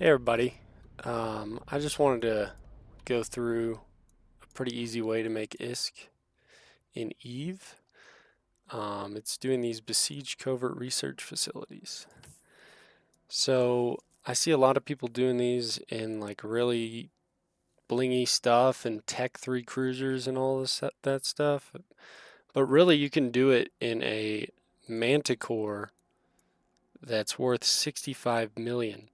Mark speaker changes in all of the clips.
Speaker 1: Hey everybody, I just wanted to go through a pretty easy way to make ISK in Eve. It's doing these besieged covert research facilities. So I see a lot of people doing these in like really blingy stuff and Tech 3 cruisers and all that stuff. But really you can do it in a Manticore that's worth 65 million.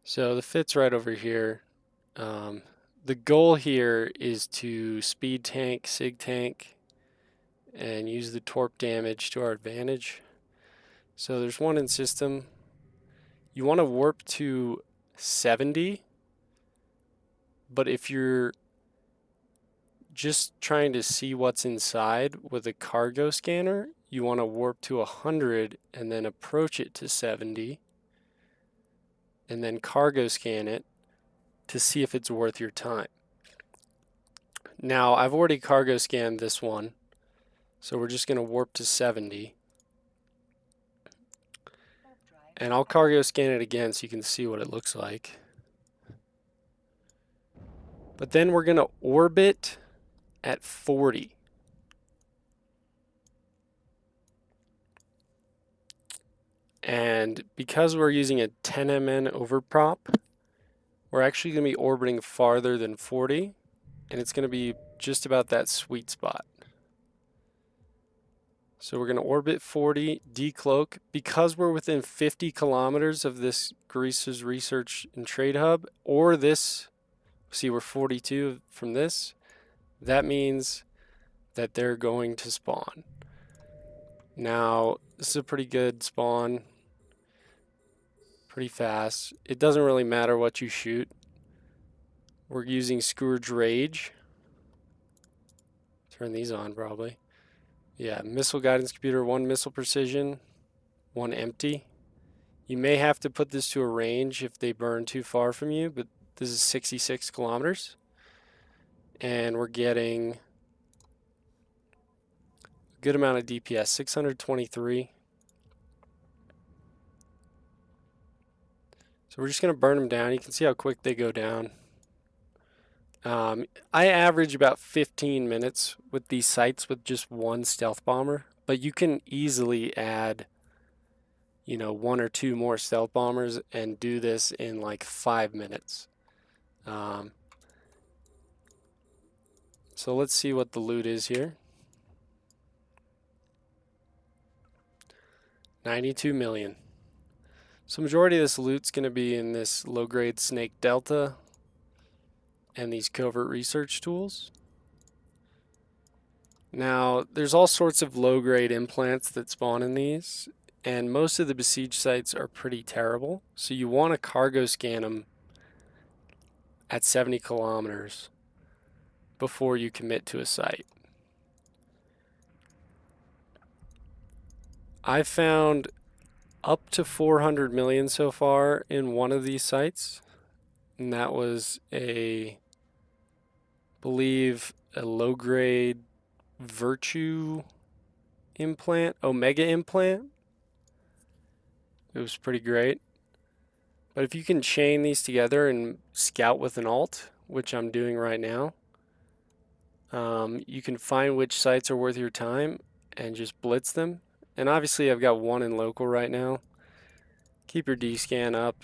Speaker 1: So the fit's right over here. Um, the goal here is to speed tank, sig tank, and use the torp damage to our advantage. So there's one in system. You want to warp to 70, but if you're just trying to see what's inside with a cargo scanner, you want to warp to 100 and then approach it to 70, and then cargo scan it to see if it's worth your time. Now, I've already cargo scanned this one, so we're just going to warp to 70. And I'll cargo scan it again so you can see what it looks like. But then we're going to orbit at 40. And because we're using a 10 MN overprop, we're actually going to be orbiting farther than 40. And it's going to be just about that sweet spot. So we're going to orbit 40, decloak. Because we're within 50 kilometers of this Greece's research and trade hub, or this, see we're 42 from this, that means that they're going to spawn. Now, this is a pretty good spawn, pretty fast. It doesn't really matter what you shoot. We're using Scourge Rage. Turn these on probably. Yeah, missile guidance computer, 1 missile precision, 1 empty. You may have to put this to a range if they burn too far from you, but this is 66 kilometers. And we're getting a good amount of DPS, 623. So we're just going to burn them down. You can see how quick they go down. I average about 15 minutes with these sites with just one stealth bomber, but you can easily add, 1 or 2 more stealth bombers and do this in like 5 minutes. So let's see what the loot is here. 92 million. So majority of this loot's going to be in this low-grade Snake Delta and these covert research tools. Now, there's all sorts of low-grade implants that spawn in these, and most of the besieged sites are pretty terrible. So you want to cargo scan them at 70 kilometers before you commit to a site. I've found up to 400 million so far in one of these sites, and that was believe a low-grade Virtue implant, Omega implant. It was pretty great. But if you can chain these together and scout with an alt, which I'm doing right now, you can find which sites are worth your time and just blitz them. And obviously I've got one in local right now. Keep your D-scan up,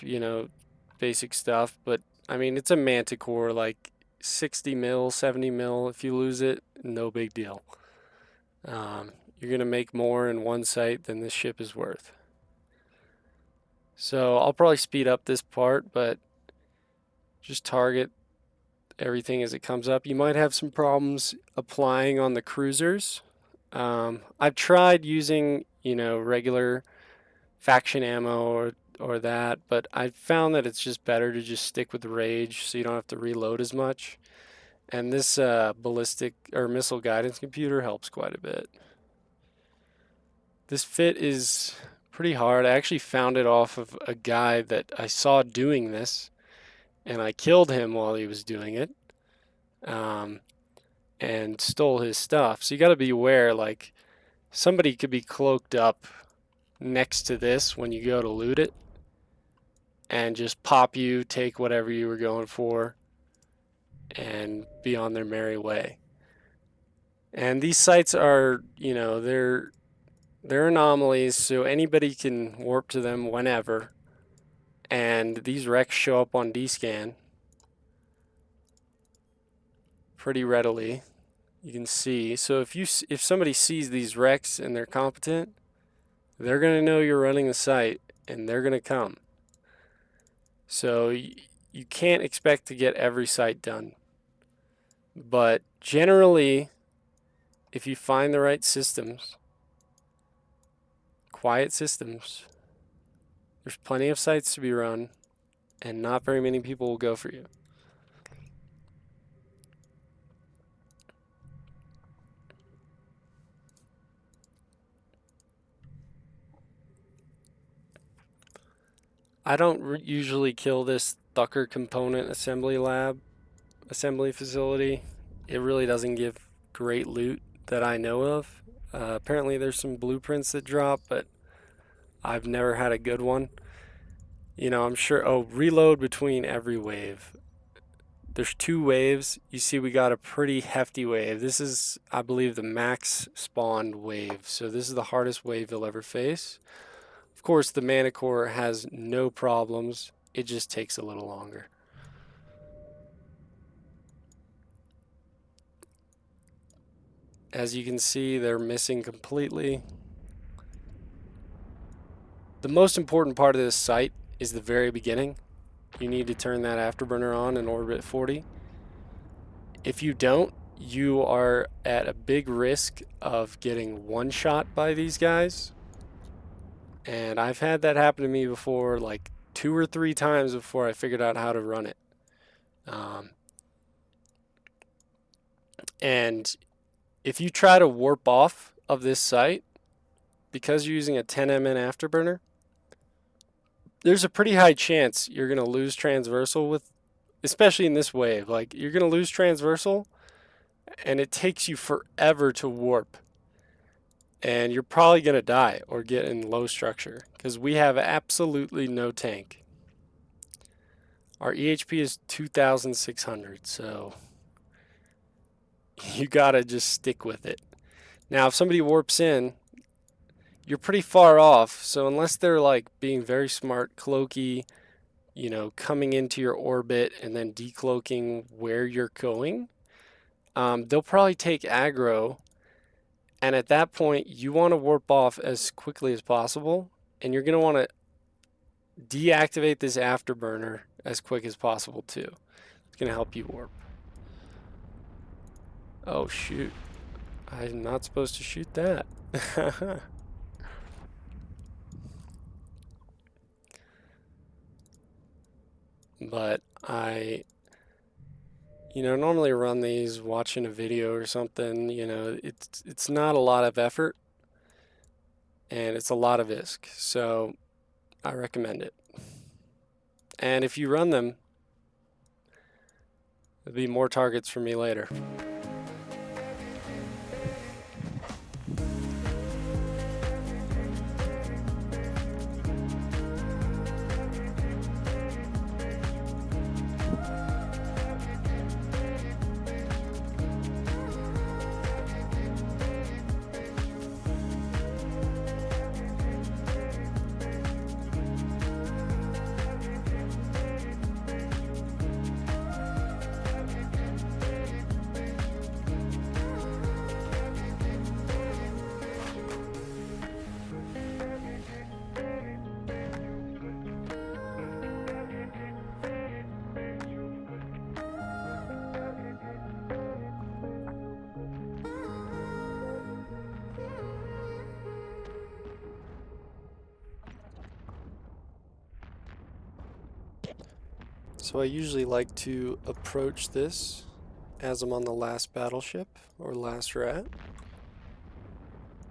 Speaker 1: basic stuff. But I mean, it's a Manticore, like 60 mil, 70 mil. If you lose it, no big deal. You're going to make more in one site than this ship is worth. So I'll probably speed up this part, but just target everything as it comes up. You might have some problems applying on the cruisers. I've tried using, regular faction ammo or that, but I've found that it's just better to just stick with the rage so you don't have to reload as much. And this ballistic or missile guidance computer helps quite a bit. This fit is pretty hard. I actually found it off of a guy that I saw doing this, and I killed him while he was doing it, and stole his stuff. So you got to be aware, like, somebody could be cloaked up next to this when you go to loot it. and just pop you, take whatever you were going for, and be on their merry way. And these sites are, you know, they're anomalies, so anybody can warp to them whenever. And these wrecks show up on D-scan pretty readily. You can see. So if somebody sees these wrecks and they're competent, they're going to know you're running the site and they're going to come. So you can't expect to get every site done. But generally, if you find the right systems, quiet systems, there's plenty of sites to be run and not very many people will go for you. I don't usually kill this Thucker component assembly facility. It really doesn't give great loot that I know of. Apparently there's some blueprints that drop, but I've never had a good one. You know, I'm sure. Oh, reload between every wave. There's 2 waves. You see we got a pretty hefty wave. This is, I believe, the max spawned wave. So this is the hardest wave you'll ever face. Of course, the Manticore has no problems. It just takes a little longer. As you can see, they're missing completely. The most important part of this site is the very beginning. You need to turn that afterburner on in orbit 40. If you don't, you are at a big risk of getting one-shot by these guys. And I've had that happen to me before, like 2 or 3 times before I figured out how to run it. And if you try to warp off of this site, because you're using a 10MN afterburner, there's a pretty high chance you're going to lose transversal with, especially in this wave. Like, you're going to lose transversal, and it takes you forever to warp. And you're probably going to die or get in low structure, because we have absolutely no tank. Our EHP is 2,600, so you got to just stick with it. Now, if somebody warps in, you're pretty far off, so unless they're like being very smart, cloaky, you know, coming into your orbit and then decloaking where you're going, they'll probably take aggro, and at that point you want to warp off as quickly as possible, and you're going to want to deactivate this afterburner as quick as possible too. It's going to help you warp. Oh shoot, I'm not supposed to shoot that. But I, you know, normally run these watching a video or something. You know, it's not a lot of effort, and it's a lot of ISK, so I recommend it. And if you run them, there'll be more targets for me later. So I usually like to approach this as I'm on the last battleship or last rat.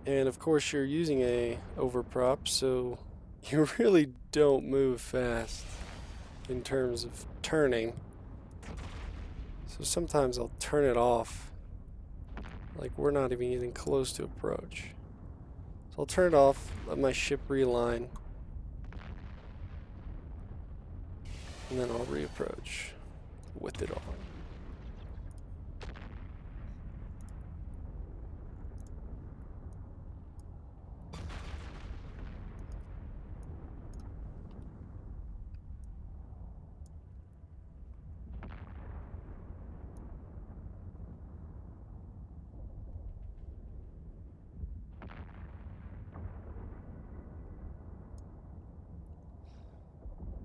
Speaker 1: And of course you're using a overprop, so you really don't move fast in terms of turning. So sometimes I'll turn it off, like we're not even getting close to approach. So I'll turn it off, let my ship realign. And then I'll reapproach with it on.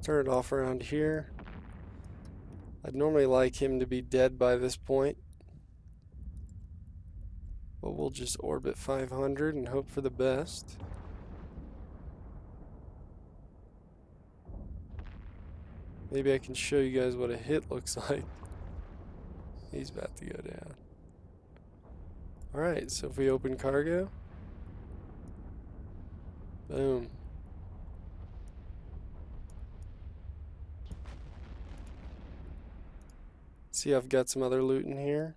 Speaker 1: Turn it off around here. I'd normally like him to be dead by this point, but we'll just orbit 500 and hope for the best. Maybe I can show you guys what a hit looks like. He's about to go down. Alright, so if we open cargo, boom. See, I've got some other loot in here.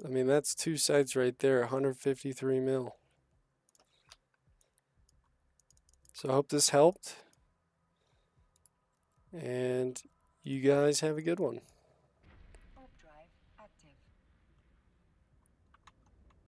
Speaker 1: I mean, that's 2 sites right there, 153 mil. So I hope this helped. And you guys have a good one.